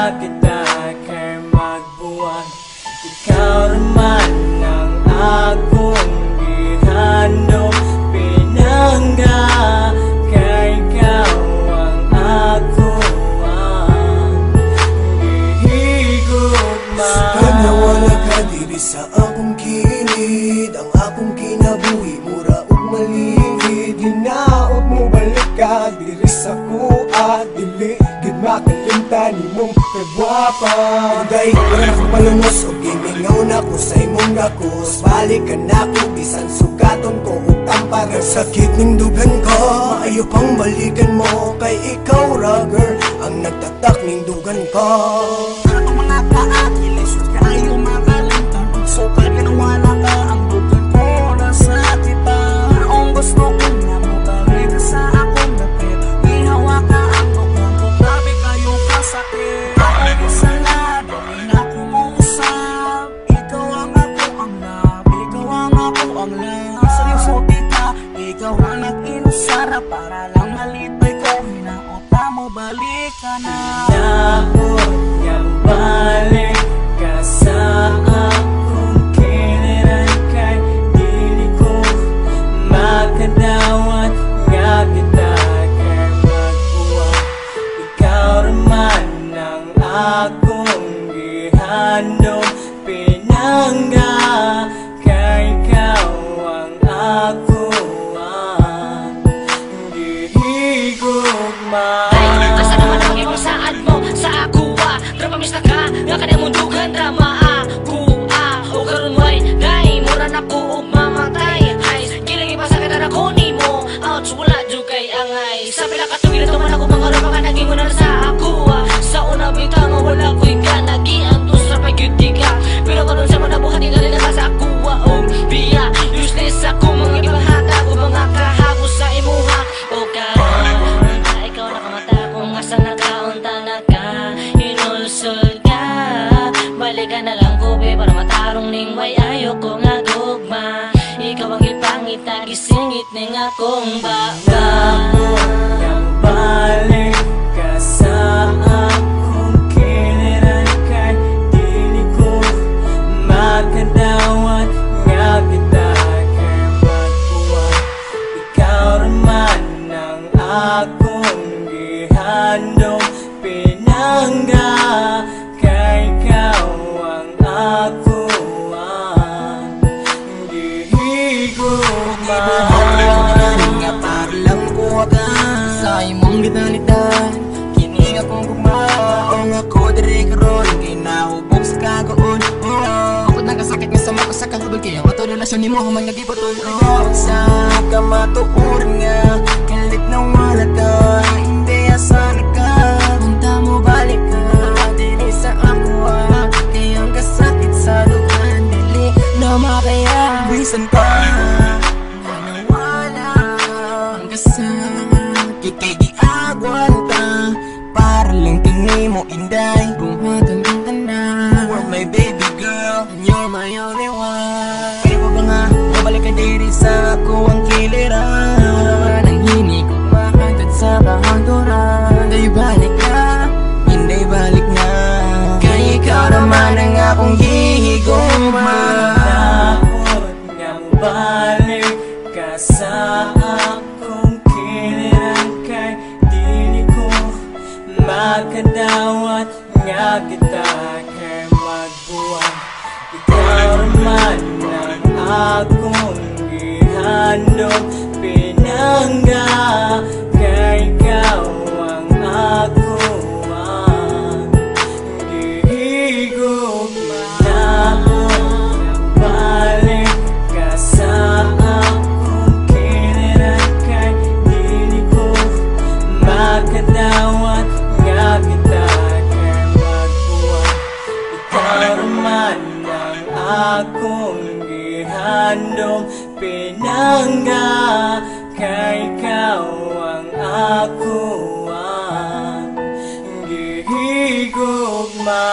nga kita kay magbuwag. Ikaw naman ang akong gihandom pinangga, kay ikaw ang ako ang gihigugma. Sana wala ka diri sa akong kilid, ang akong kinabuhi mura ug malingid. Hinaot mo balik ka diri sa kuha, dili gid makalimtan imong kagwapa. Day wala akong palungos ug gimingaw na ko sa imong gakos. Balik ka na ko bisan sugaton ko ug tampar. Sakit ning dugan ko, maayo pang balikan mo, kay ikaw ra girl ang nagtatak ning dugan ko. Ang mga kaakilis kayo makalimtan, pagsukal ka nang wala ka, ang dugan ko nasa kita. Ang gusto ko na mo balik sa akong dapit, ihawa ka ang bukong ko, grabe kayo kasakit. Ang isala, dali na kumusap, ikaw ang ako ang love, ikaw ang ako ang love. Seryoso kita, ikaw ang nag-inusara, para lang malitoy ko, hinaota mo balik ka na. Dapat nga balik ka sa akong kiliran, kay dili ko makadawat nga kita kay magbuwag. Ikaw naman ang akong gihandom pinangga, kay ikaw ang ako ang gihigugma. Asa naman ang iyong saad mo sa akuha, drama mis na ka, nga ka mong dugan drama akuha. O karon way, day, mura na ko og mamatay. Ay, kilang ipasakit na ako ni mo, ouch, wala jugay angay. Sa pila ka tugil ito man ako mga rama ka naging mo na sa akuha. Sa una bitang wala ko'y ka, nagiantos sa pagyuti ka. Pero karon sa mga buhat, hindi na sa akuha. O biya, useless ako, mga ibahata ko, mga kahapos sa imuha. O karon, ikaw nakamata kung asa nakaunta na ka, hinulsol ka. Balik ka na lang kubi para matarong ning way, ayoko nga gugma. Ikaw ang ipangit na gisingit ning akong baba. Dapat nga balik ka sa akong kiliran, kay dili ko makadawat nga kita kay magbuwag. Ikaw naman ang akong gihandom pinangga, kay ikaw ang ako ang gihigugma. Nga para lang ko ka sa imong ginalitan, kini akong gugma. O nga ko diri karon, ginahubog sa kagoon. Ako nagkasakit nga sa mako sa kahubog, kaya ang ato relasyon ni mo human nagipatuloy. Sa ka matuor nga, kalit na wala ka, hindi asan ka. Punta mo balik ka, dili sa ako kaya ang kasakit sa luhan, dili na makaya. Bisan pa ang kasakit kay giagwanta, para lang tingin mo inday, buhatan ang tanda. You are my baby girl, and you're my only one. Pwede mo ba nga mabalik ka diri sa ako ang kiliran? Wala nang hinig kung makagad sa kahangturan. Day balik na, hindi balik na, kaya ikaw naman ang akong hihigugma. Dapat nga balik ka sa akong kiliran, kay dili ko makadawat nga kita kay magbuwag. Ikaw naman ang akong gihandom pinangga, kay ikaw ang ako ang gihigugma. Dapat nga balik ka sa akong kiliran, kay dili ko makadawat nga kita kay magbuwag. Ikaw naman ang akong gihandom pinangga, kay ikaw ang ako ang gihigugma.